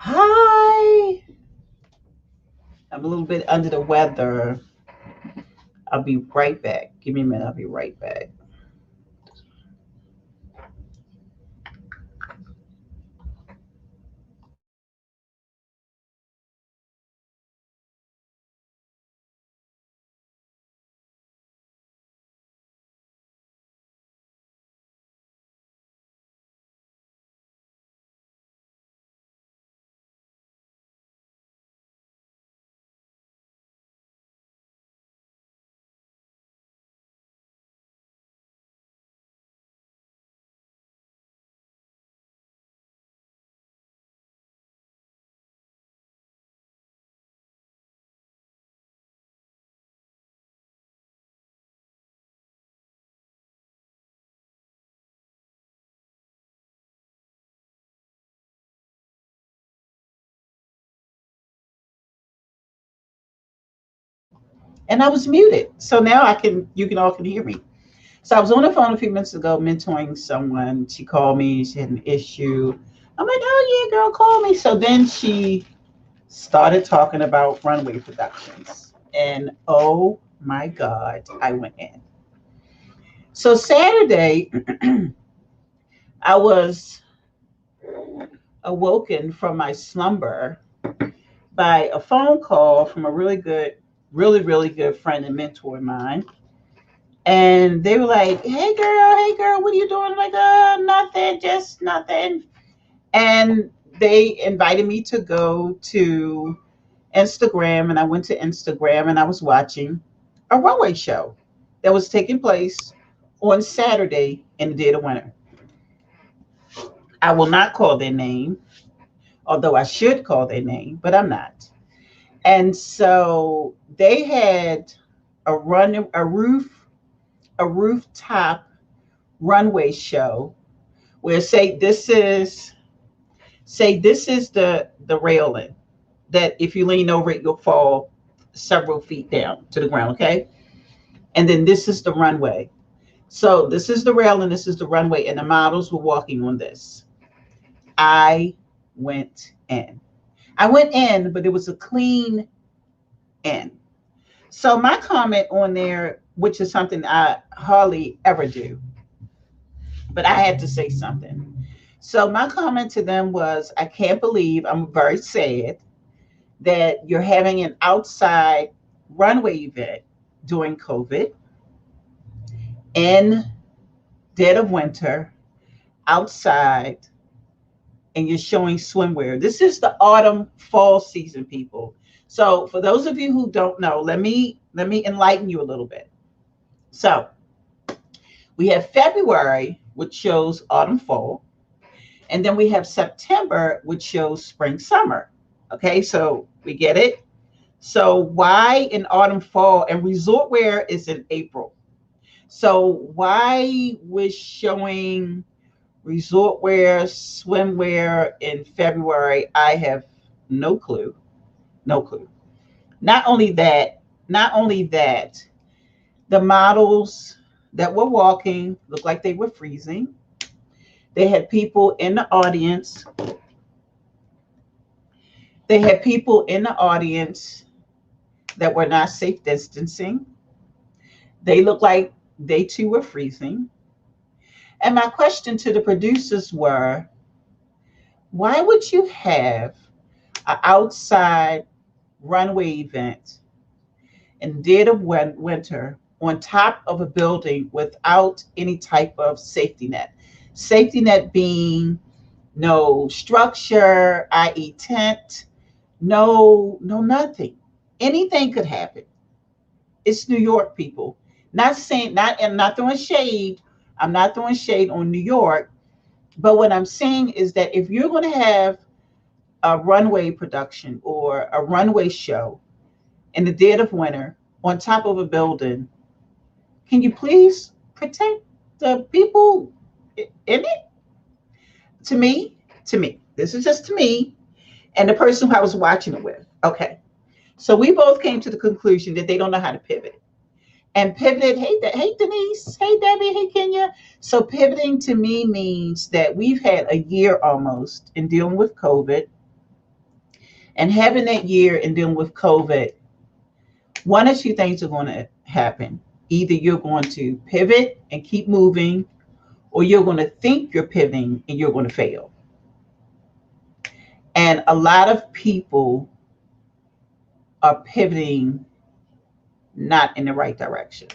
Hi. I'm a little bit under the weather. I'll be right back. Give me a minute. I'll be right back. And I was muted. So now you can all can hear me. So I was on the phone a few minutes ago mentoring someone. She called me. She had an issue. I'm like, oh yeah, girl, call me. So then she started talking about Runway Productions. And oh my God, I went in. So Saturday, I was awoken from my slumber by a phone call from a really good friend and mentor of mine. And they were like, hey girl, what are you doing? I'm like, nothing, just nothing. And they invited me to go to Instagram, and I went to Instagram and I was watching a runway show that was taking place on Saturday in the dead of winter. I will not call their name, although I should call their name, but I'm not. And so they had a rooftop runway show where say this is the railing that if you lean over it you'll fall several feet down to the ground, okay? And then this is the runway. So this is the railing, this is the runway, and the models were walking on this. I went in. I went in, but it was a clean in. So my comment on there, which is something I hardly ever do, but I had to say something. So my comment to them was, I can't believe, I'm very sad that you're having an outside runway event during COVID in dead of winter outside, and you're showing swimwear. This is the autumn fall season, people. So for those of you who don't know, let me enlighten you a little bit. So we have February, which shows autumn fall, and then we have September, which shows spring summer. Okay, so we get it. So why in autumn fall, and resort wear is in April? So why was showing resort wear, swimwear in February? I have no clue. No clue. Not only that, not only that, the models that were walking looked like they were freezing. They had people in the audience. They had people in the audience that were not safe distancing. They looked like they too were freezing. And my question to the producers were, why would you have an outside runway event in dead of winter on top of a building without any type of safety net? Safety net being no structure, i.e. tent, no nothing. Anything could happen. It's New York, people. Not saying not I'm not throwing shade. I'm not throwing shade on New York, but what I'm saying is that if you're going to have a runway production or a runway show in the dead of winter on top of a building, can you please protect the people in it? To me, this is just to me and the person who I was watching it with. Okay, so we both came to the conclusion that they don't know how to pivot. And pivoted, hey Denise, hey Debbie, hey Kenya. So pivoting to me means that we've had a year almost in dealing with COVID. And having that year and then with COVID, one or two things are going to happen. Either you're going to pivot and keep moving, or you're going to think you're pivoting and you're going to fail. And a lot of people are pivoting not in the right direction.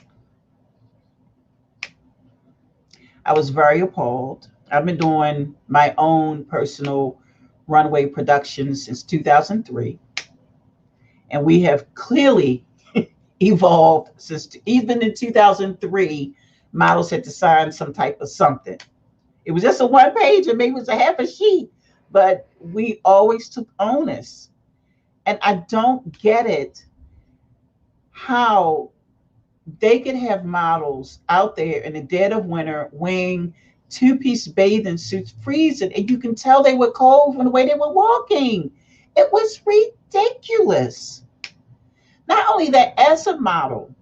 I was very appalled. I've been doing my own personal runway production since 2003. And we have clearly evolved since, even in 2003, models had to sign some type of something. It was just a one page, or maybe it was a half a sheet, but we always took onus. And I don't get it how they could have models out there in the dead of winter wearing two-piece bathing suits, freezing, and you can tell they were cold from the way they were walking. It was ridiculous. Not only that, as a model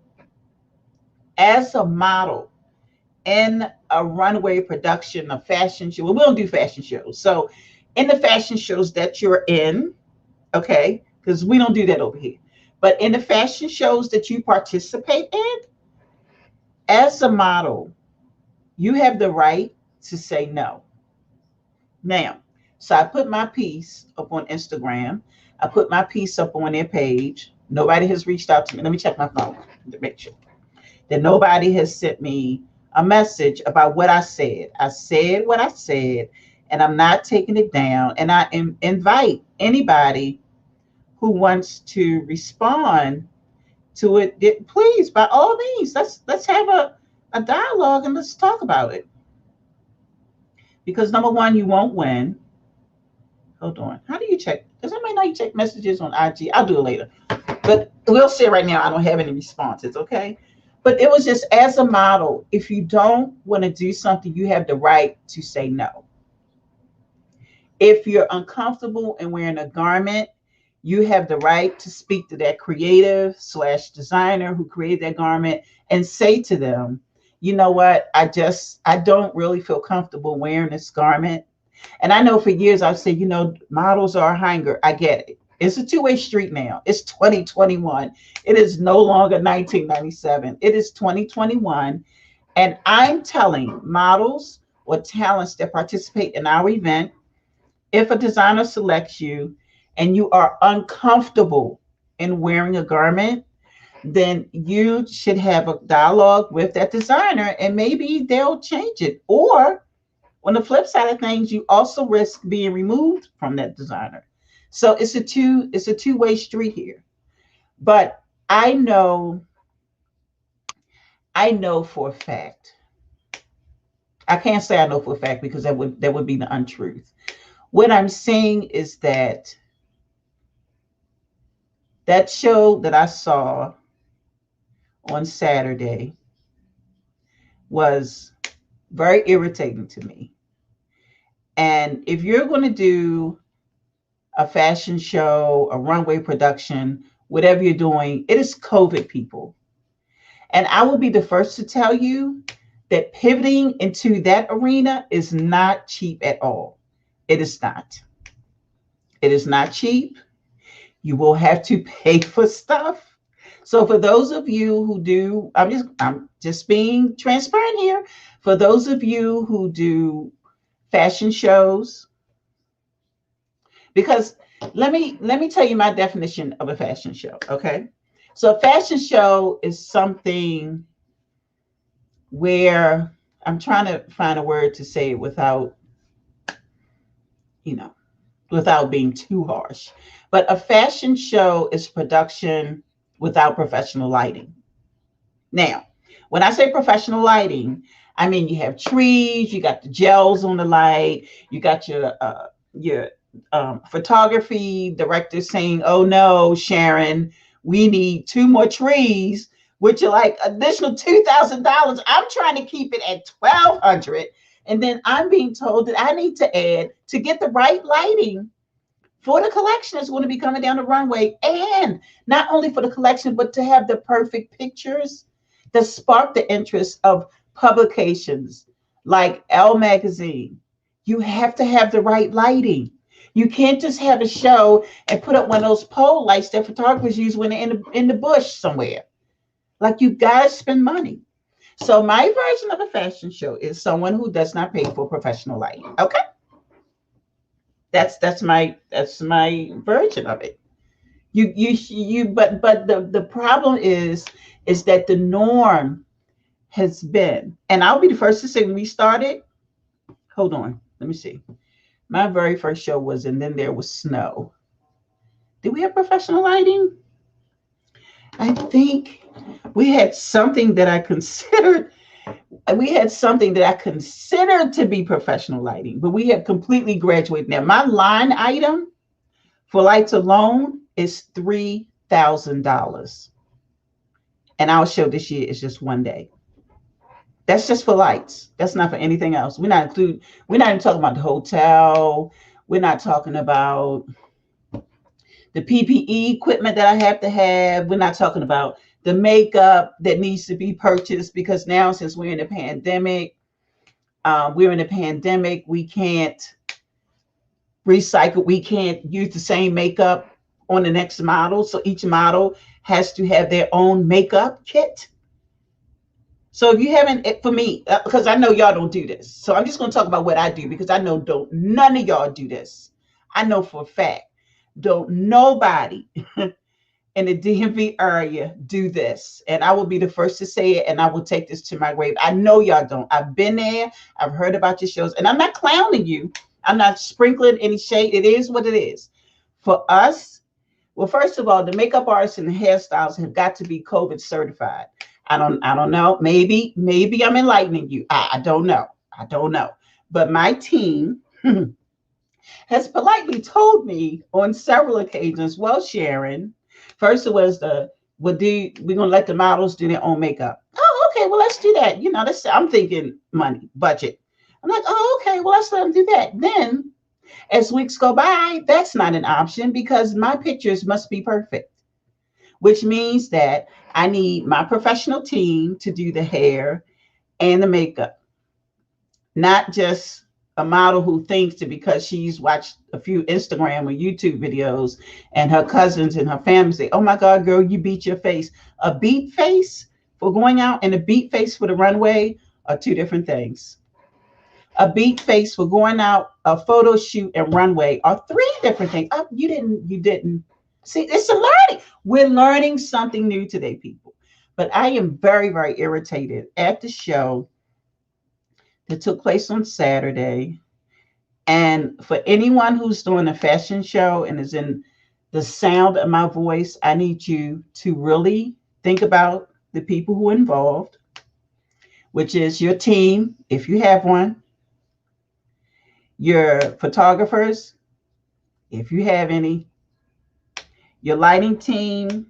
in a runway production, a fashion show, well, we don't do fashion shows. So in the fashion shows that you're in, okay, because we don't do that over here. But in the fashion shows that you participate in, as a model, you have the right to say no. Now, so I put my piece up on Instagram. I put my piece up on their page. Nobody has reached out to me. Let me check my phone to make sure that nobody has sent me a message about what I said. I said what I said, and I'm not taking it down. And I invite anybody who wants to respond to it, please, by all means, let's have a dialogue and let's talk about it. Because number one, you won't win. Hold on. How do you check? Does anybody know you check messages on IG? I'll do it later. But we'll say right now I don't have any responses, okay? But it was just, as a model, if you don't want to do something, you have the right to say no. If you're uncomfortable in wearing a garment, you have the right to speak to that creative / designer who created that garment and say to them, you know what, I don't really feel comfortable wearing this garment. And I know for years I've said, models are a hanger. I get it. It's a two-way street now. It's 2021. It is no longer 1997. It is 2021. And I'm telling models or talents that participate in our event, if a designer selects you and you are uncomfortable in wearing a garment, then you should have a dialogue with that designer and maybe they'll change it. Or on the flip side of things, you also risk being removed from that designer. So it's a two-way street here. But I know for a fact, I can't say I know for a fact because that would be the untruth. What I'm saying is that show that I saw on Saturday was very irritating to me. And if you're going to do a fashion show, a runway production, whatever you're doing, it is COVID, people. And I will be the first to tell you that pivoting into that arena is not cheap at all. It is not. It is not cheap. You will have to pay for stuff. So for those of you who do, I'm just being transparent here. For those of you who do fashion shows, because let me tell you my definition of a fashion show, okay? So a fashion show is something where, I'm trying to find a word to say it without being too harsh. But a fashion show is production without professional lighting. Now, when I say professional lighting, I mean you have trees, you got the gels on the light, you got your photography director saying, "Oh no, Sharon, we need 2 more trees," which are like additional $2,000. I'm trying to keep it at $1,200, and then I'm being told that I need to add to get the right lighting for the collection that's going to be coming down the runway, and not only for the collection, but to have the perfect pictures that spark the interest of publications like Elle magazine. You have to have the right lighting. You can't just have a show and put up one of those pole lights that photographers use when they're in the bush somewhere. Like, you gotta spend money. So my version of a fashion show is someone who does not pay for professional lighting. Okay, that's my version of it. But the problem is that the norm has been, and I'll be the first to say, when we started, hold on, let me see. My very first show was, and then there was snow. Did we have professional lighting? I think we had something that I considered. We had something that I considered to be professional lighting, but we have completely graduated. Now, my line item for lights alone is $3,000, and our show this year is just one day. That's just for lights. That's not for anything else. We're not even talking about the hotel. We're not talking about the PPE equipment that I have to have. We're not talking about the makeup that needs to be purchased, because now, since we're in a pandemic, we can't recycle. We can't use the same makeup on the next model. So each model has to have their own makeup kit. So if you haven't, for me, because I know y'all don't do this, so I'm just going to talk about what I do, because I know none of y'all do this. I know for a fact, don't nobody in the DMV area do this. And I will be the first to say it, and I will take this to my grave. I know y'all don't. I've been there. I've heard about your shows, and I'm not clowning you. I'm not sprinkling any shade. It is what it is. For us, well, first of all, the makeup artists and the hairstylists have got to be COVID certified. I don't know. Maybe I'm enlightening you. I don't know. I don't know. But my team has politely told me on several occasions, well, Sharon, first it was we're gonna let the models do their own makeup. Oh, okay, well, let's do that. I'm thinking money, budget. I'm like, oh, okay, well, let's let them do that. Then as weeks go by, that's not an option, because my pictures must be perfect, which means that I need my professional team to do the hair and the makeup, not just a model who thinks that because she's watched a few Instagram or YouTube videos and her cousins and her family say, oh my God, girl, you beat your face. A beat face for going out and a beat face for the runway are two different things. A beat face for going out, a photo shoot, and runway are three different things. Oh, you didn't. See, it's a learning. We're learning something new today, people. But I am very, very irritated at the show that took place on Saturday. And for anyone who's doing a fashion show and is in the sound of my voice, I need you to really think about the people who are involved, which is your team, if you have one, your photographers, if you have any, your lighting team,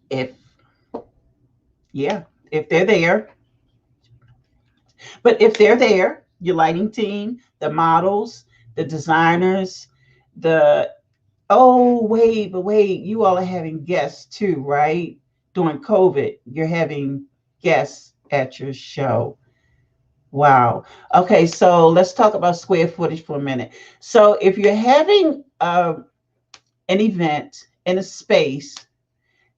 if they're there. But if they're there, your lighting team, the models, the designers, wait, you all are having guests too, right? During COVID, you're having guests at your show. Wow. Okay, so let's talk about square footage for a minute. So if you're having an event in a space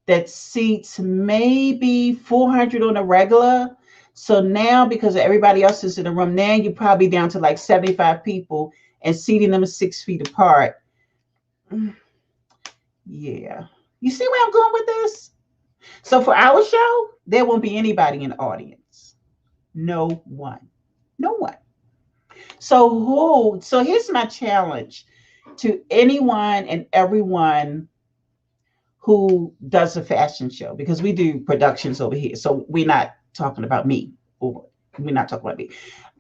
that seats maybe 400 on a regular, so now because everybody else is in the room, now you're probably down to like 75 people and seating them 6 feet apart. Yeah. You see where I'm going with this? So for our show, there won't be anybody in the audience. No one. No one. So here's my challenge to anyone and everyone who does a fashion show, because we do productions over here. So we're not talking about me, or we're not talking about me.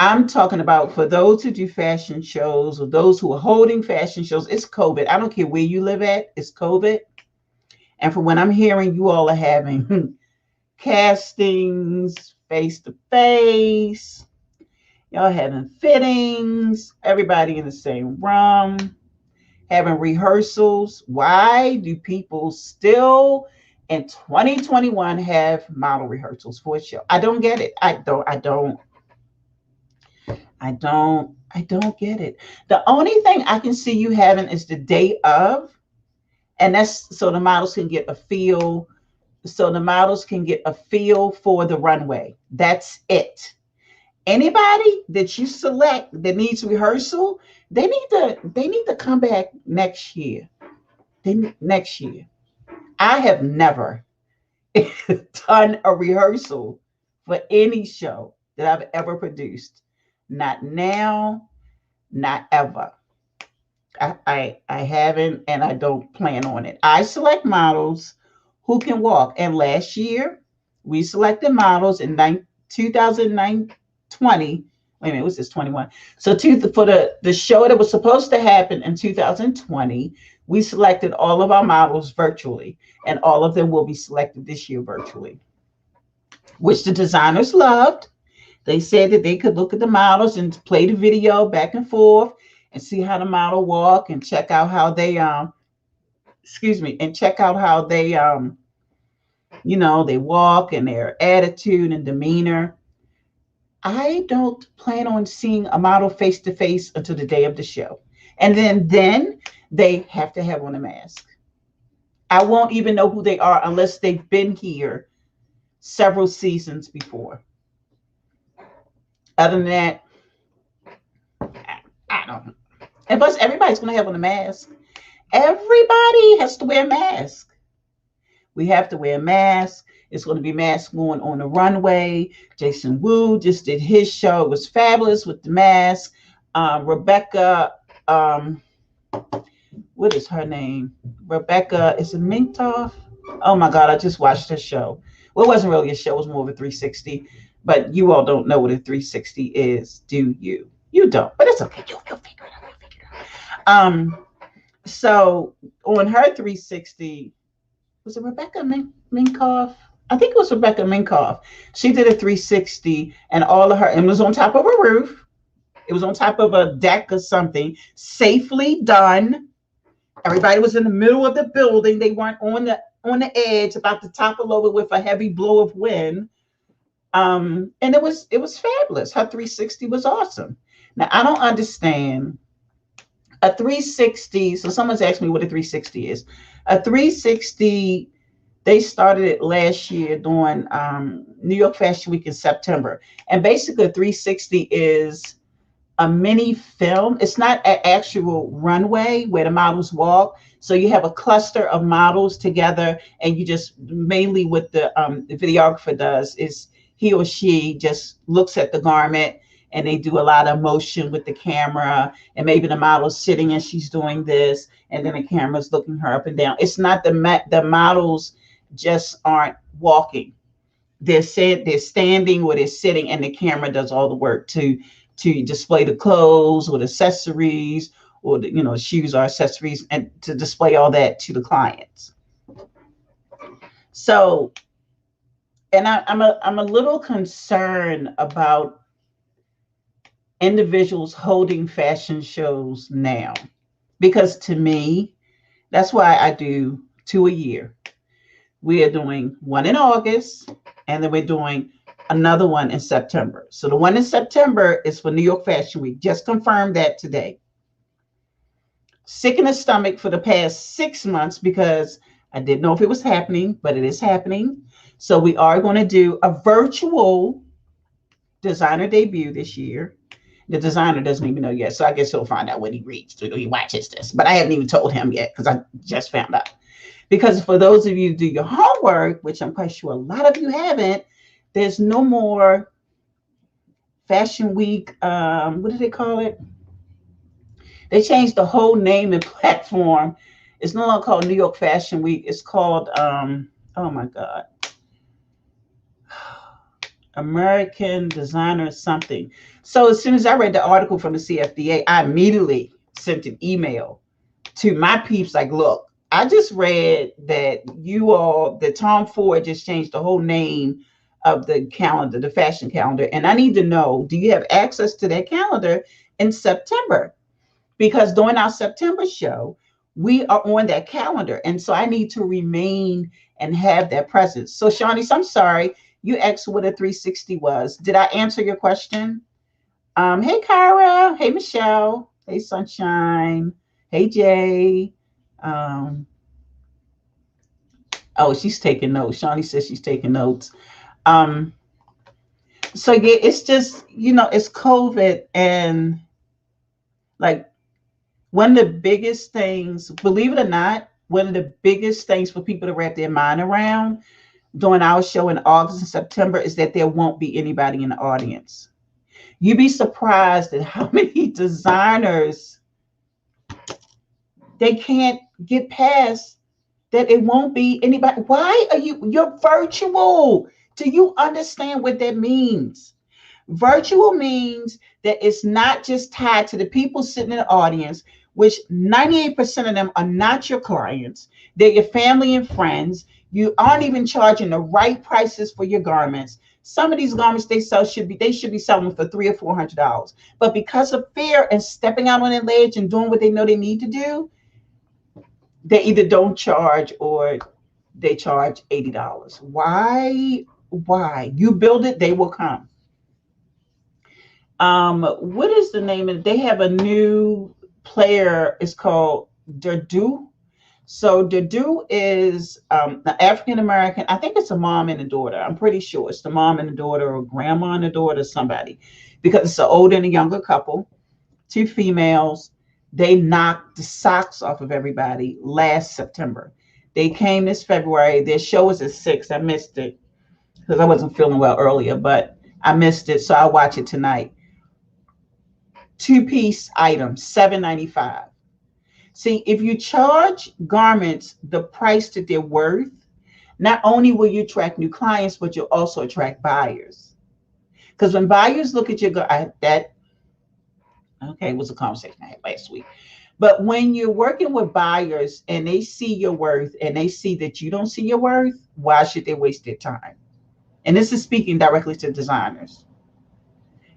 I'm talking about for those who do fashion shows or those who are holding fashion shows. It's COVID. I don't care where you live at. It's COVID. And from what I'm hearing, you all are having castings face to face. Y'all having fittings. Everybody in the same room. Having rehearsals. Why do people still in 2021 have model rehearsals for a show? I don't get it. I don't I don't get it. The only thing I can see you having is the day of, and that's so the models can get a feel. So the models can get a feel for the runway. That's it. Anybody that you select that needs rehearsal, they need to come back next year. Next year. I have never done a rehearsal for any show that I've ever produced. Not now, not ever. I haven't, and I don't plan on it. I select models who can walk. And last year, we selected models in 2009, 20. Wait a minute, what's this, 21? So for the show that was supposed to happen in 2020, we selected all of our models virtually, and all of them will be selected this year virtually, which the designers loved. They said that they could look at the models and play the video back and forth and see how the model walk and check out how they and check out how they they walk and their attitude and demeanor. I don't plan on seeing a model face to face until the day of the show. And then they have to have on a mask. I won't even know who they are unless they've been here several seasons before. Other than that, I don't know. And plus, everybody's going to have on a mask. Everybody has to wear a mask. We have to wear a mask. It's going to be masks going on the runway. Jason Wu just did his show. It was fabulous with the mask. Rebecca, what is her name? Rebecca, is it Mintoff? Oh my God, I just watched her show. Well, it wasn't really a show. It was more of a 360. But you all don't know what a 360 is, do you? You don't, but it's okay. You'll figure it out. You'll figure it out. So on her 360, was it Rebecca Minkoff? I think it was Rebecca Minkoff. She did a 360, and all of her, and it was on top of a roof. It was on top of a deck or something. Safely done. Everybody was in the middle of the building. They weren't on the edge, about to topple over with a heavy blow of wind. And it was fabulous. Her 360 was awesome. Now I don't understand a 360. So someone's asked me what a 360 is. A 360, they started it last year during New York Fashion Week in September. And basically a 360 is a mini film. It's not an actual runway where the models walk. So you have a cluster of models together, and you just, mainly what the videographer does is he or she just looks at the garment, and they do a lot of motion with the camera, and maybe the model's sitting and she's doing this, and then the camera's looking her up and down. It's not the models just aren't walking. They're standing or they're sitting, and the camera does all the work to display the clothes or the accessories, or the shoes or accessories, and to display all that to the clients. So, and I'm a little concerned about individuals holding fashion shows now, because to me, that's why I do 2 a year. We are doing one in August, and then we're doing another one in September. So the one in September is for New York Fashion Week. Just confirmed that today. Sick in the stomach for the past 6 months because I didn't know if it was happening, but it is happening. So we are going to do a virtual designer debut this year. The designer doesn't even know yet, so I guess he'll find out when he reads, when he watches this. But I haven't even told him yet because I just found out. Because for those of you who do your homework, which I'm quite sure a lot of you haven't, there's no more Fashion Week. What do they call it? They changed the whole name and platform. It's no longer called New York Fashion Week. It's called, oh my God, American Designer something. So as soon as I read the article from the CFDA, I immediately sent an email to my peeps like, look, I just read that that Tom Ford just changed the whole name of the calendar, the fashion calendar. And I need to know, do you have access to that calendar in September? Because during our September show, we are on that calendar. And so I need to remain and have that presence. So Shawnice, I'm sorry, you asked what a 360 was. Did I answer your question? Hey Kyra, hey Michelle, hey Sunshine, hey Jay. Um, oh, she's taking notes. Shawnee says she's taking notes. Um, so yeah, it's just, it's COVID, and like one of the biggest things, believe it or not, one of the biggest things for people to wrap their mind around during our show in August and September is that there won't be anybody in the audience. You'd be surprised at how many designers they can't get past that it won't be anybody. Why are you're virtual? Do you understand what that means? Virtual means that it's not just tied to the people sitting in the audience, which 98% of them are not your clients. They're your family and friends. You aren't even charging the right prices for your garments. Some of these garments they should be selling for $300 or $400. But because of fear and stepping out on their ledge and doing what they know they need to do, they either don't charge or they charge $80. Why? Why? You build it, they will come. What is the name of it? They have a new player. It's called Didnt. So Didnt is an African American. I think it's a mom and a daughter. I'm pretty sure it's the mom and the daughter, or grandma and the daughter, somebody, because it's an older and a younger couple, two females. They knocked the socks off of everybody last September. They came this February. Their show was at 6. I missed it because I wasn't feeling well earlier, but I missed it, so I'll watch it tonight. Two-piece item, $7.95. See, if you charge garments the price that they're worth, not only will you attract new clients, but you'll also attract buyers. Because when buyers look at your that okay, was a conversation I had last week. But when you're working with buyers and they see your worth and they see that you don't see your worth, why should they waste their time? And this is speaking directly to designers.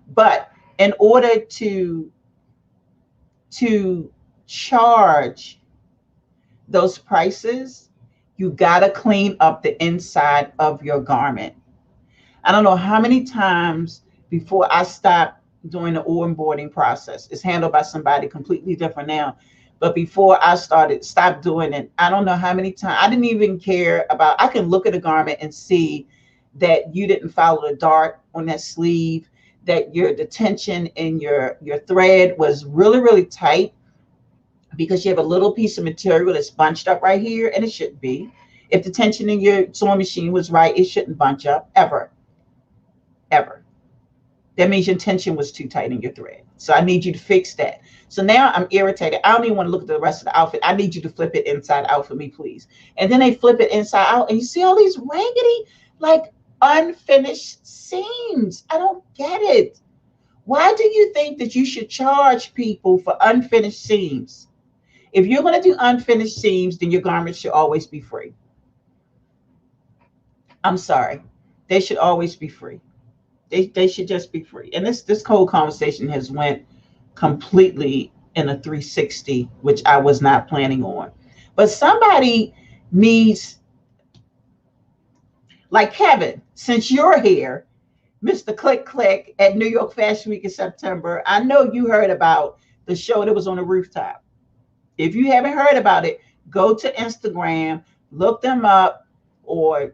But in order to charge those prices, you got to clean up the inside of your garment. I don't know how many times before I stopped doing the onboarding process. It's handled by somebody completely different now. But before I stopped doing it, I don't know how many times I didn't even care about. I can look at a garment and see that you didn't follow the dart on that sleeve, that the tension in your thread was really, really tight because you have a little piece of material that's bunched up right here, and it shouldn't be. If the tension in your sewing machine was right, it shouldn't bunch up ever, ever. That means your tension was too tight in your thread. So I need you to fix that. So now I'm irritated. I don't even want to look at the rest of the outfit. I need you to flip it inside out for me, please. And then they flip it inside out, and you see all these raggedy, like unfinished seams. I don't get it. Why do you think that you should charge people for unfinished seams? If you're going to do unfinished seams, then your garments should always be free. I'm sorry. They should always be free. They should just be free. And this whole conversation has went completely in a 360, which I was not planning on. But somebody needs, like Kevin, since you're here, Mr. Click Click at New York Fashion Week in September, I know you heard about the show that was on the rooftop. If you haven't heard about it, go to Instagram, look them up, or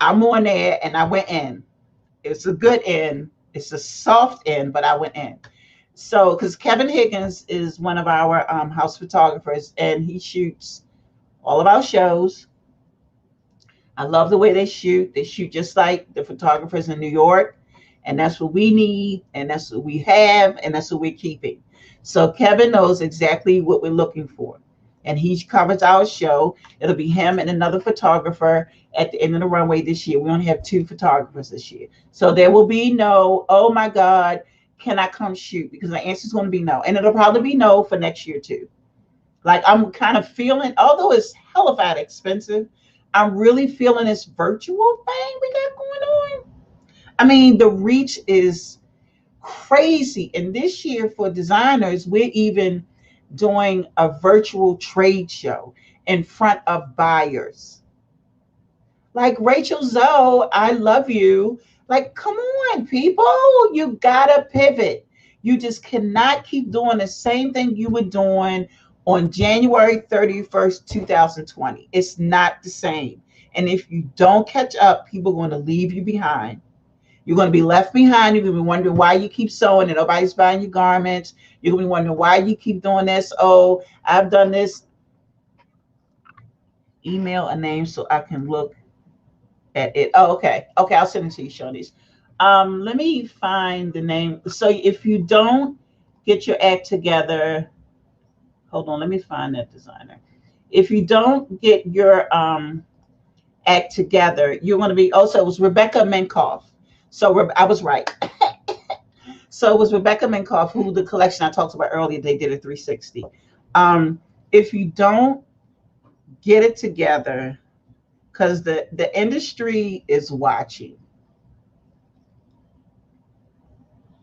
I'm on there and I went in. It's a good in. It's a soft in, but I went in. So, because Kevin Higgins is one of our house photographers, and he shoots all of our shows. I love the way they shoot. They shoot just like the photographers in New York, and that's what we need, and that's what we have, and that's what we're keeping. So Kevin knows exactly what we're looking for, and he covers our show. It'll be him and another photographer at the end of the runway this year. We only have 2 photographers this year, so there will be no, oh my God, can I come shoot? Because the answer is going to be no, and it'll probably be no for next year too. Like I'm kind of feeling, although it's hellified expensive, I'm really feeling this virtual thing we got going on. I mean, the reach is crazy. And this year for designers, we're even doing a virtual trade show in front of buyers. Like Rachel Zoe, I love you. Like, come on, people. You gotta pivot. You just cannot keep doing the same thing you were doing on January 31st, 2020. It's not the same. And if you don't catch up, people are going to leave you behind. You're going to be left behind. You're going to be wondering why you keep sewing and nobody's buying your garments. You're going to be wondering why you keep doing this. Oh, I've done this. Email a name so I can look at it. Oh, okay. Okay, I'll send it to you, Shawnee's. Let me find the name. So if you don't get your act together, hold on, let me find that designer. If you don't get your act together, you're going to be, also, it was Rebecca Minkoff. So I was right. So it was Rebecca Minkoff, who the collection I talked about earlier, they did a 360. If you don't get it together, because the industry is watching.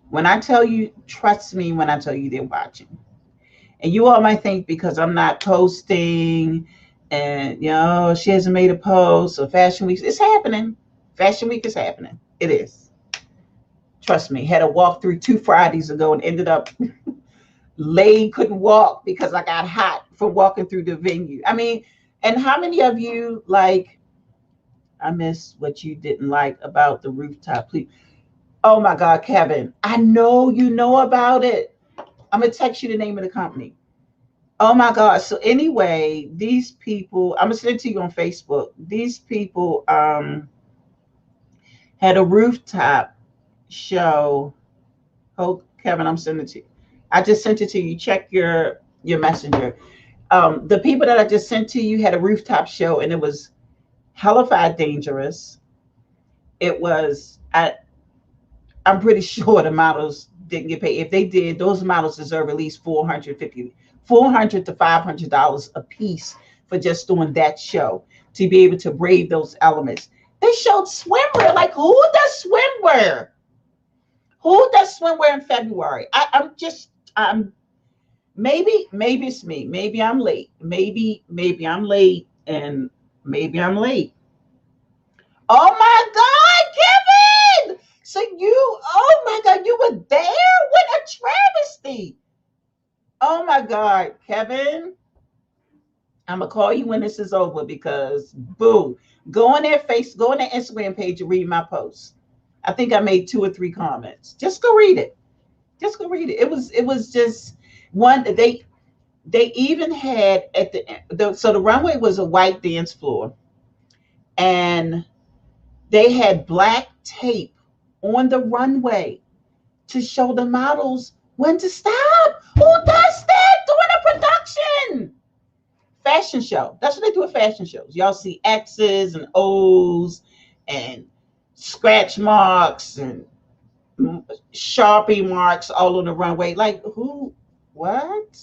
When I tell you, trust me when I tell you they're watching. And you all might think because I'm not posting and, she hasn't made a post, or Fashion Week, it's happening. Fashion Week is happening. It is. Trust me. Had a walkthrough 2 Fridays ago and ended up late, couldn't walk because I got hot from walking through the venue. I mean, and how many of you, like, I miss what you didn't like about the rooftop, please. Oh my God, Kevin, I know you know about it. I'm going to text you the name of the company. Oh my God. So anyway, these people, I'm going to send it to you on Facebook. These people had a rooftop show. Oh, Kevin, I'm sending it to you. I just sent it to you. Check your messenger. The people that I just sent to you had a rooftop show, and it was hellified dangerous. It was, I'm pretty sure the models didn't get paid. If they did, those models deserve at least $400 to $500 a piece for just doing that show, to be able to brave those elements. They showed swimwear. Like, who does swimwear? Who does swimwear in February? I'm maybe it's me. Maybe I'm late. Maybe I'm late, and maybe I'm late. Oh my God, Kevin! So oh my God, you were there? What a travesty! Oh my God, Kevin. I'm gonna call you when this is over, because boo. Go on their Instagram page and read my post. I think I made 2 or 3 comments. Just go read it. Just go read it. It was just one. They even had at so the runway was a white dance floor, and they had black tape on the runway to show the models when to stop. Who does that during a production? Fashion show. That's what they do at fashion shows. Y'all see X's and O's and scratch marks and Sharpie marks all on the runway. Like, who? What?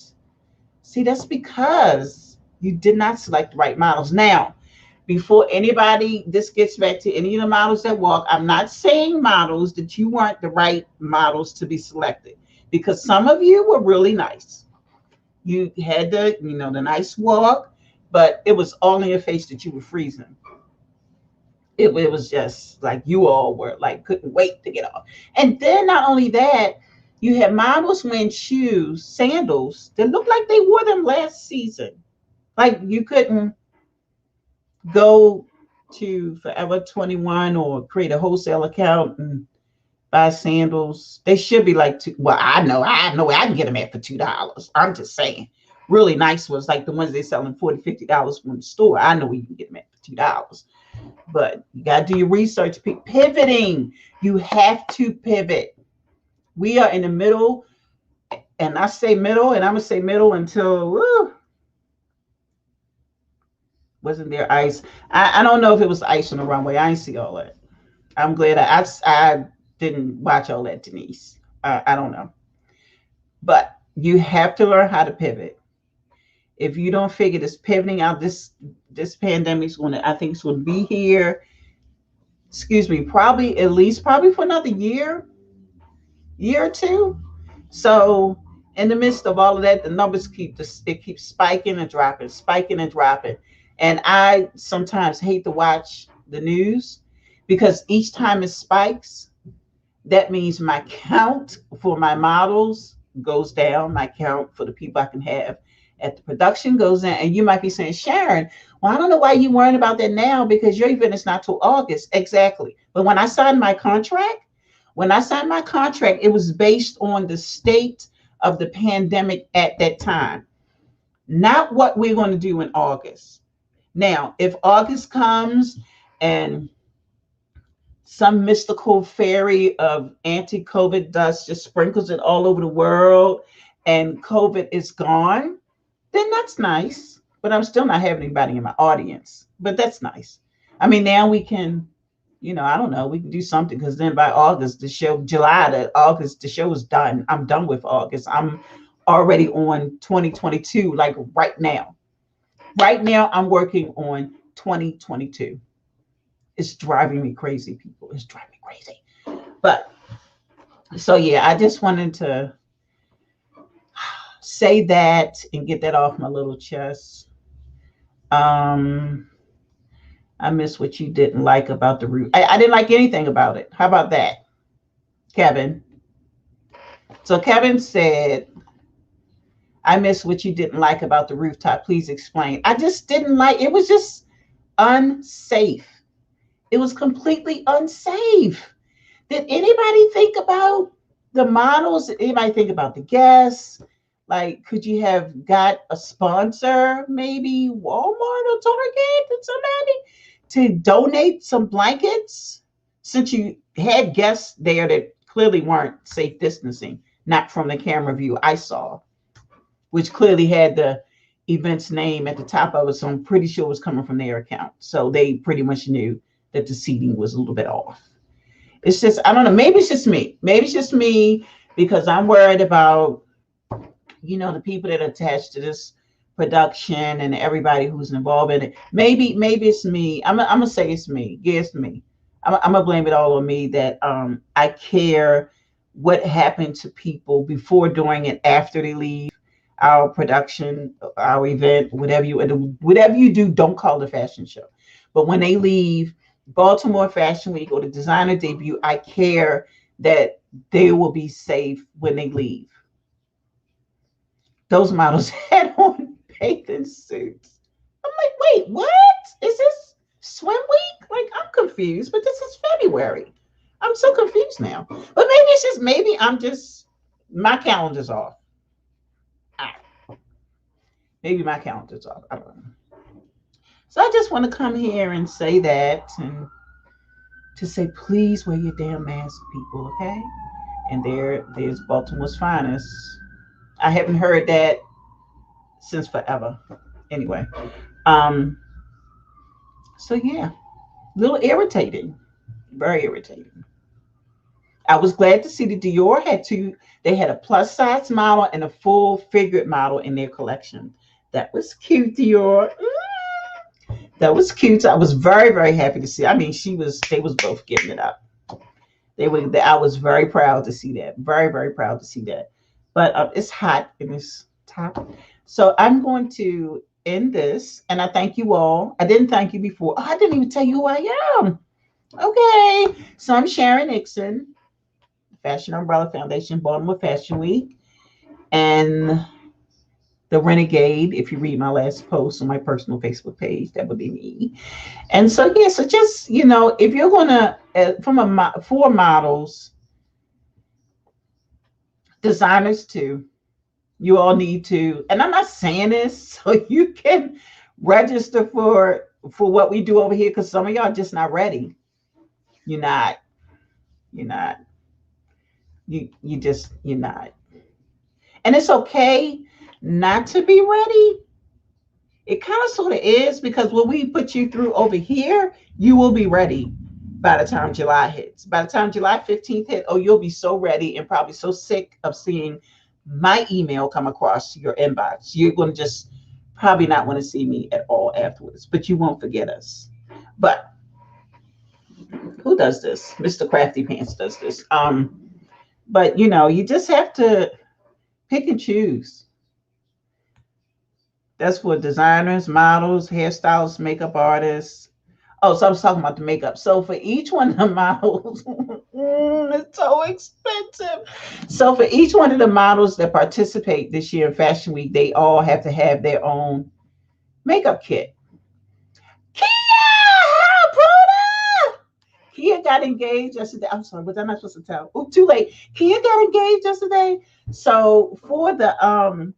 See, that's because you did not select the right models. Now, before anybody, this gets back to any of the models that walk, I'm not saying models that you weren't the right models to be selected, because some of you were really nice. You had the nice walk, but it was all in your face that you were freezing. It was just like you all were like, couldn't wait to get off. And then not only that, you had models wearing shoes, sandals that looked like they wore them last season. Like, you couldn't go to Forever 21 or create a wholesale account and buy sandals. They should be like well, I know I can get them at for $2. I'm just saying. Really nice ones, like the ones they selling $40, $50 from the store. I know you can get them at for $2. But you gotta do your research. Pivoting. You have to pivot. We are in the middle, and I say middle, and I'm gonna say middle until wasn't there ice? I don't know if it was ice on the runway. I didn't see all that. I'm glad I didn't watch all that, Denise. I don't know. But you have to learn how to pivot. If you don't figure this pivoting out, this pandemic is I think it's going to be here. Excuse me, probably for another year or two. So in the midst of all of that, the numbers keeps spiking and dropping, spiking and dropping. And I sometimes hate to watch the news, because each time it spikes, that means my count for my models goes down. My count for the people I can have at the production goes in. And you might be saying, Sharon, well, I don't know why you're worrying about that now because your event is not till August. Exactly. But when I signed my contract, it was based on the state of the pandemic at that time, not what we're going to do in August. Now, if August comes and some mystical fairy of anti-COVID dust just sprinkles it all over the world and COVID is gone, then that's nice. But I'm still not having anybody in my audience. But that's nice. I mean, now we can, I don't know, we can do something because then by August, the show is done. I'm done with August. I'm already on 2022, like right now. Right now, I'm working on 2022. It's driving me crazy, people. It's driving me crazy. But so, yeah, I just wanted to say that and get that off my little chest. I miss what you didn't like about the root. I didn't like anything about it. How about that, Kevin? So Kevin said, I miss what you didn't like about the rooftop. Please explain. I just didn't like it. Was just unsafe. It was completely unsafe. Did anybody think about the models? Did anybody think about the guests? Like, could you have got a sponsor, maybe Walmart or Target, and somebody to donate some blankets, since you had guests there that clearly weren't safe distancing, not from the camera view I saw, which clearly had the event's name at the top of it. So I'm pretty sure it was coming from their account. So they pretty much knew that the seating was a little bit off. It's just, I don't know, maybe it's just me. Maybe it's just me because I'm worried about, the people that are attached to this production and everybody who's involved in it. Maybe it's me. I'm gonna say it's me. Yeah, it's me. I'm gonna blame it all on me that I care what happened to people before, during, and after they leave our production, our event, whatever you do, don't call it a fashion show. But when they leave Baltimore Fashion Week or the designer debut, I care that they will be safe when they leave. Those models had on bathing suits. I'm like, wait, what? Is this swim week? Like, I'm confused, but this is February. I'm so confused now. But maybe my calendar's off. Maybe my calendar's off. I don't know. So I just want to come here and say that, and to say, please wear your damn mask, people, okay? And there's Baltimore's Finest. I haven't heard that since forever. Anyway, so yeah, a little irritating, very irritating. I was glad to see that Dior they had a plus size model and a full figured model in their collection. That was cute, Dior. That was cute. I was very, very happy to see. I mean, they was both getting it up. I was very proud to see that. Very, very proud to see that. But it's hot in this top. So I'm going to end this, and I thank you all. I didn't thank you before. Oh, I didn't even tell you who I am. Okay. So I'm Sharon Nixon, Fashion Umbrella Foundation, Baltimore Fashion Week, and the Renegade. If you read my last post on my personal Facebook page, that would be me. And so, yeah, so just, if you're going to, for models, designers too, you all need to, and I'm not saying this so you can register for what we do over here, because some of y'all just not ready. You're not. You're not. You're not. And it's okay not to be ready. It kind of sort of is, because when we put you through over here, you will be ready by the time July hits. By the time July 15th hit, you'll be so ready and probably so sick of seeing my email come across your inbox. You're going to just probably not want to see me at all afterwards, but you won't forget us. But who does this? Mr. Crafty Pants does this. But you just have to pick and choose. That's for designers, models, hairstylists, makeup artists, Oh, so I was talking about the makeup. So for each one of the models, it's so expensive. So for each one of the models that participate this year in Fashion Week, they all have to have their own makeup kit. Kia, Bruna! Kia got engaged yesterday. I'm sorry, was I not supposed to tell? Oh, too late. Kia got engaged yesterday. So for the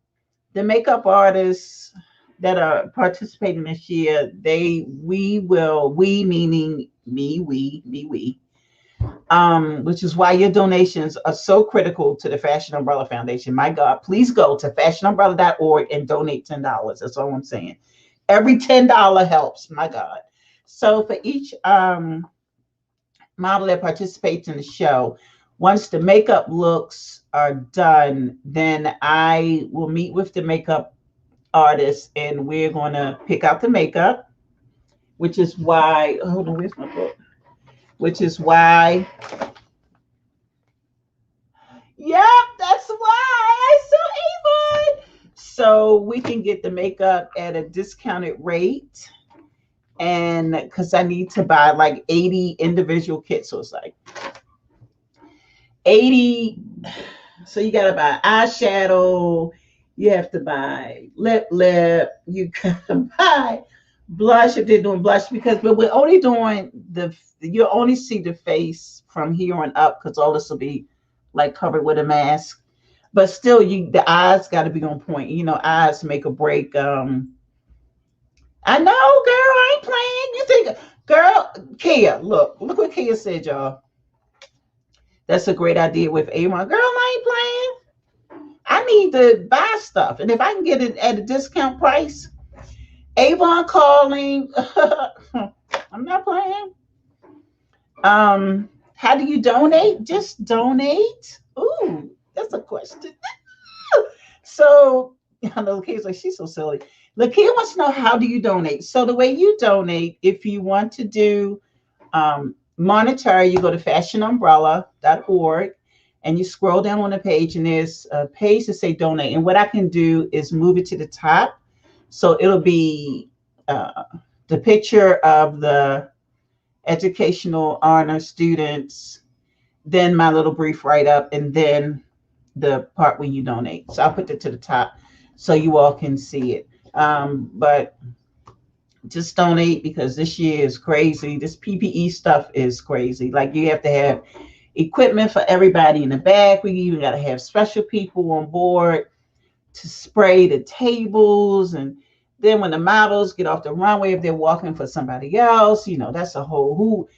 makeup artists that are participating this year, we meaning me, which is why your donations are so critical to the Fashion Umbrella Foundation. My God, please go to fashionumbrella.org and donate $10. That's all I'm saying. Every $10 helps. My God. So for each model that participates in the show, once the makeup looks are done, then I will meet with the makeup artist and we're going to pick out the makeup, which is why, hold on, where's my book? Which is why, yep, that's why I saw Avon. So we can get the makeup at a discounted rate. And because I need to buy like 80 individual kits. So it's like 80. So you got to buy eyeshadow. You have to buy lip. You got to buy blush if they're doing blush, but we're only doing you only see the face from here on up because all this will be like covered with a mask. But still, the eyes got to be on point. You know, eyes make a break. I know, girl, I ain't playing. You think, girl, Kia, look what Kia said, y'all. That's a great idea with Avon. Girl, I ain't playing. I need to buy stuff. And if I can get it at a discount price, Avon calling. I'm not playing. How do you donate? Just donate. Ooh, that's a question. So, I know Kia's like, she's so silly. Lakia wants to know, how do you donate? So the way you donate, if you want to do monetary, you go to fashionumbrella.org and you scroll down on the page and there's a page to say donate. And what I can do is move it to the top. So it'll be the picture of the educational honor students, then my little brief write-up, and then the part where you donate. So I'll put it to the top so you all can see it. But just donate because this year is crazy. This PPE stuff is crazy. Like you have to have equipment for everybody in the back. We even got to have special people on board to spray the tables. And then when the models get off the runway, if they're walking for somebody else, you know, that's a whole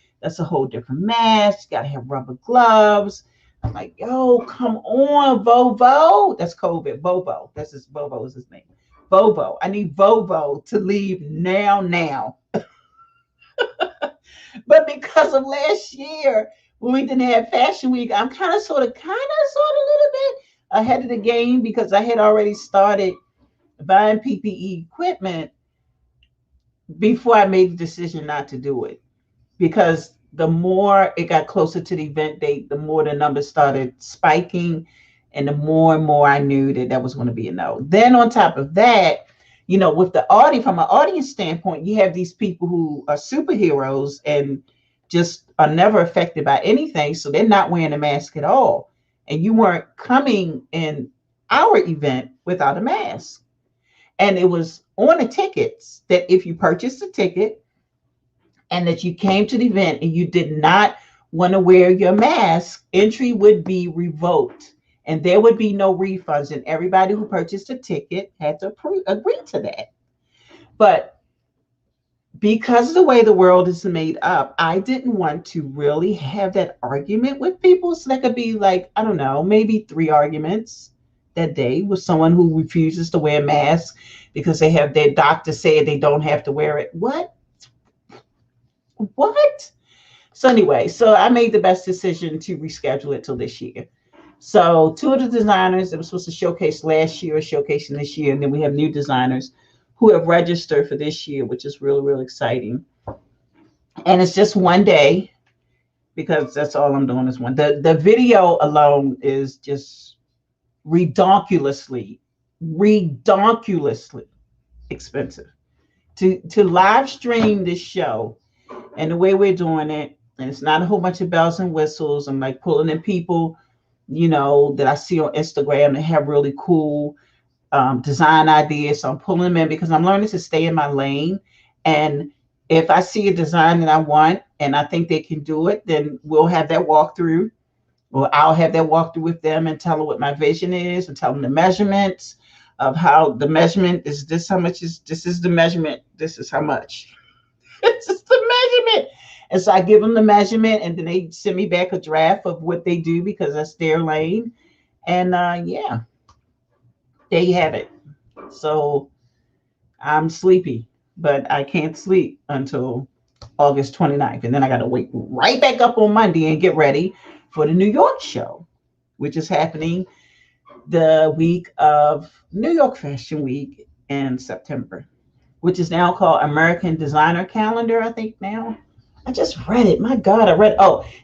different mess. You got to have rubber gloves. I'm like, yo, come on, Vovo. That's COVID. Vovo. Vovo is his name. Vovo. I need Vovo to leave now. But because of last year, when we didn't have Fashion Week, I'm kind of sort of a little bit ahead of the game because I had already started buying PPE equipment before I made the decision not to do it. Because the more it got closer to the event date, the more the numbers started spiking, and the more and more I knew that was going to be a no. Then on top of that, you know, with the audience, from an audience standpoint, you have these people who are superheroes and just are never affected by anything, so they're not wearing a mask at all. And you weren't coming in our event without a mask. And it was on the tickets that if you purchased a ticket and that you came to the event and you did not want to wear your mask, entry would be revoked and there would be no refunds. And everybody who purchased a ticket had to agree to that. But because of the way the world is made up, I didn't want to really have that argument with people. So that could be like, I don't know, maybe 3 arguments that day with someone who refuses to wear a mask because they have their doctor say they don't have to wear it. What? So anyway, so I made the best decision to reschedule it till this year. So 2 of the designers that were supposed to showcase last year are showcasing this year. And then we have new designers who have registered for this year, which is really, really exciting. And it's just one day because that's all I'm doing is one. The video alone is just redonkulously expensive. To live stream this show And the way we're doing it, and it's not a whole bunch of bells and whistles. I'm like pulling in people, that I see on Instagram that have really cool design ideas. So I'm pulling them in because I'm learning to stay in my lane. And if I see a design that I want and I think they can do it, then we'll have that walkthrough, or I'll have that walkthrough with them and tell them what my vision is and tell them the measurements of how the measurement is this, how much is this, is the measurement, this is how much. This is the measurement. And so I give them the measurement and then they send me back a draft of what they do because that's their lane. And yeah, there you have it. So I'm sleepy, but I can't sleep until August 29th. And then I got to wake right back up on Monday and get ready for the New York show, which is happening the week of New York Fashion Week in September, which is now called American Designer Calendar, I think now. I just read it. My God,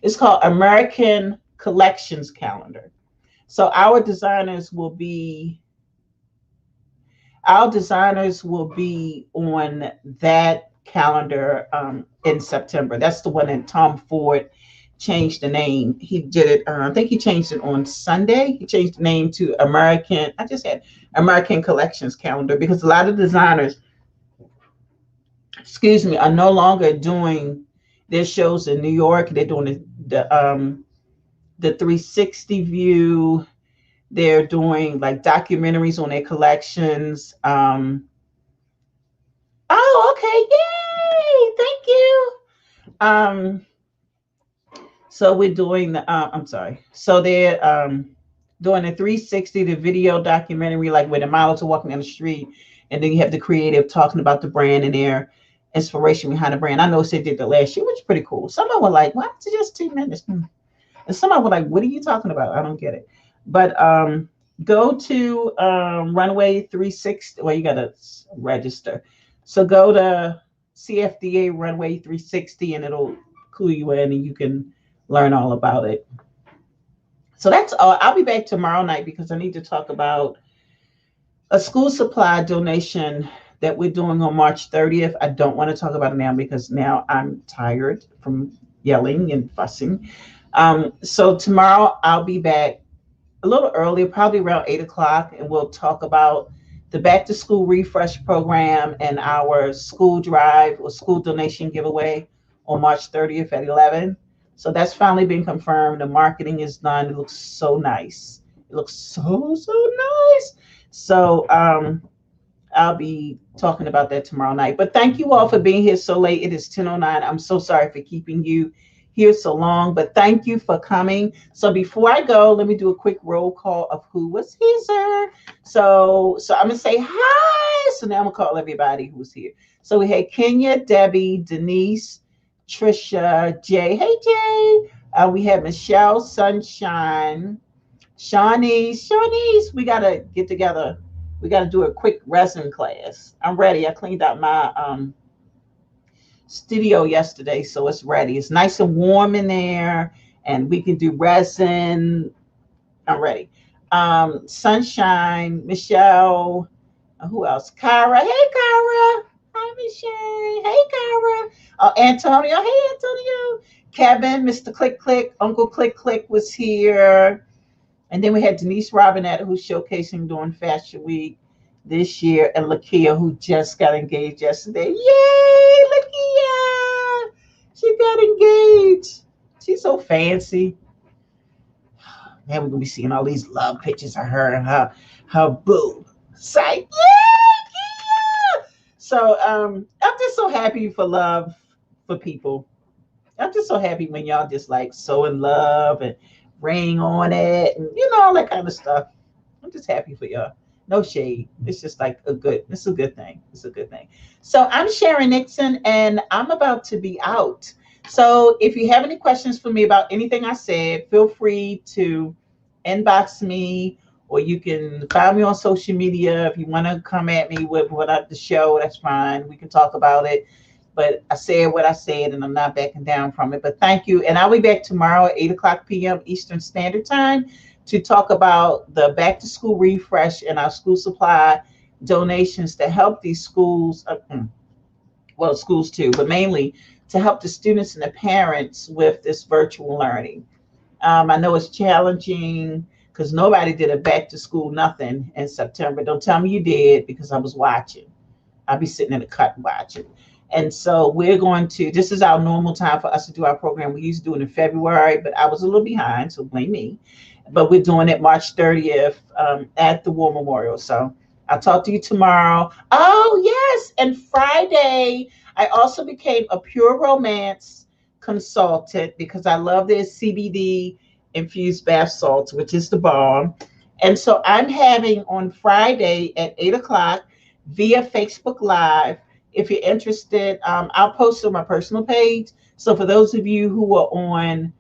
it's called American Collections Calendar. So our designers will be on that calendar in September. That's the one that Tom Ford changed the name. He did it. I think he changed it on Sunday. He changed the name to American. I just had American Collections Calendar because a lot of designers, excuse me, are no longer doing their shows in New York. They're doing the 360 view. They're doing like documentaries on their collections. Oh, okay. Yay. Thank you. So we're doing I'm sorry. So they're doing a 360, the video documentary, like where the models are walking down the street, and then you have the creative talking about the brand and their inspiration behind the brand. I know they did the last year, which is pretty cool. Some were like, "Why is it just 2 minutes?" And some were like, "What are you talking about? I don't get it." But go to Runway 360. Well, you gotta register. So go to CFDA Runway 360, and it'll clue you in, and you can learn all about it. So that's all. I'll be back tomorrow night because I need to talk about a school supply donation that we're doing on March 30th. I don't want to talk about it now because now I'm tired from yelling and fussing. So tomorrow I'll be back a little earlier, probably around 8 o'clock, and we'll talk about the back to school refresh program and our school drive or school donation giveaway on March 30th at 11. So that's finally been confirmed. The marketing is done. It looks so nice. It looks so, so nice. So I'll be talking about that tomorrow night. But thank you all for being here so late. It is 10:09. I'm so sorry for keeping you here so long, but thank you for coming. So before I go, let me do a quick roll call of who was here. So I'm gonna say hi. So now I'm gonna call everybody who's here. So we had Kenya, Debbie, Denise, Trisha, Jay. Hey Jay. We had Michelle, Sunshine, Shawnee's. We gotta get together. We gotta do a quick resin class. I'm ready. I cleaned out my studio yesterday, so it's ready. It's nice and warm in there, and we can do resin. I'm ready. Sunshine, Michelle, who else? Kyra. Hey, Kyra. Hi, Michelle. Hey, Kyra. Antonio. Hey, Antonio. Kevin, Mr. Click Click, Uncle Click Click was here. And then we had Denise Robinette, who's showcasing during Fashion Week this year, and Lakia, who just got engaged yesterday. Yay, Lakia! She got engaged. She's so fancy. Man, we're gonna be seeing all these love pictures of her and her boo. Say, yeah! So I'm just so happy for love for people. I'm just so happy when y'all just like so in love and ring on it and all that kind of stuff. I'm just happy for y'all. No shade. It's just like it's a good thing. It's a good thing. So I'm Sharon Nixon and I'm about to be out. So if you have any questions for me about anything I said, feel free to inbox me, or you can find me on social media. If you want to come at me with the show, that's fine. We can talk about it. But I said what I said, and I'm not backing down from it. But thank you. And I'll be back tomorrow at 8 o'clock p.m. Eastern Standard Time to talk about the back to school refresh and our school supply donations to help these schools. well, schools too, but mainly to help the students and the parents with this virtual learning. I know it's challenging because nobody did a back to school nothing in September. Don't tell me you did, because I was watching. I'll be sitting in the cut watching. And so we're going to, this is our normal time for us to do our program. We used to do it in February, but I was a little behind, so blame me. But we're doing it March 30th at the War Memorial. So I'll talk to you tomorrow. Oh, yes. And Friday, I also became a Pure Romance consultant because I love their CBD infused bath salts, which is the bomb. And so I'm having on Friday at 8 o'clock via Facebook Live. If you're interested, I'll post on my personal page. So for those of you who are on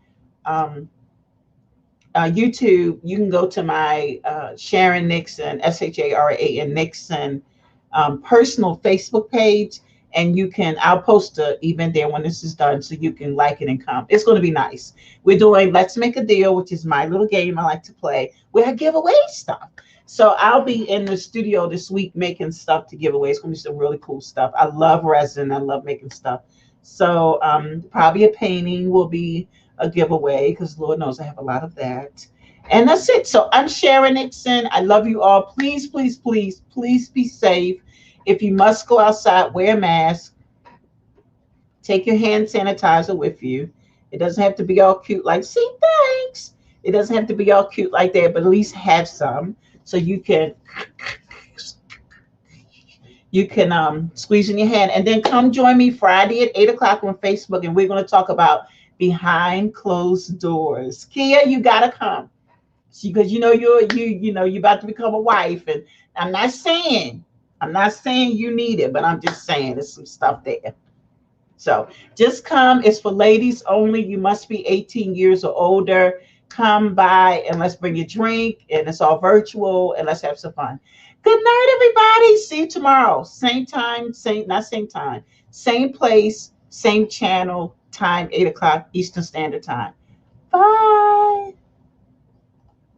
um, YouTube, you can go to my Sharon Nixon, SHARAN Nixon personal Facebook page, and you can, I'll post the event there when this is done so you can like it and come. It's going to be nice. We're doing Let's Make a Deal, which is my little game I like to play where I give away stuff. So I'll be in the studio this week making stuff to give away. It's going to be some really cool stuff. I love resin. I love making stuff. So probably a painting will be a giveaway because Lord knows I have a lot of that. And that's it. So I'm Sharon Nixon. I love you all. Please, please, please, please be safe. If you must go outside, wear a mask. Take your hand sanitizer with you. It doesn't have to be all cute like, see, thanks. It doesn't have to be all cute like that, but at least have some so you can squeeze in your hand. And then come join me Friday at 8 o'clock on Facebook, and we're going to talk about behind closed doors. Kia, you gotta come because you're about to become a wife, and I'm not saying you need it, but I'm just saying there's some stuff there. So just come. It's for ladies only. You must be 18 years or older. Come by and let's bring a drink, and it's all virtual, and let's have some fun. Good night, everybody. See you tomorrow. Same time, same place, same channel, time, 8 o'clock Eastern Standard Time. Bye.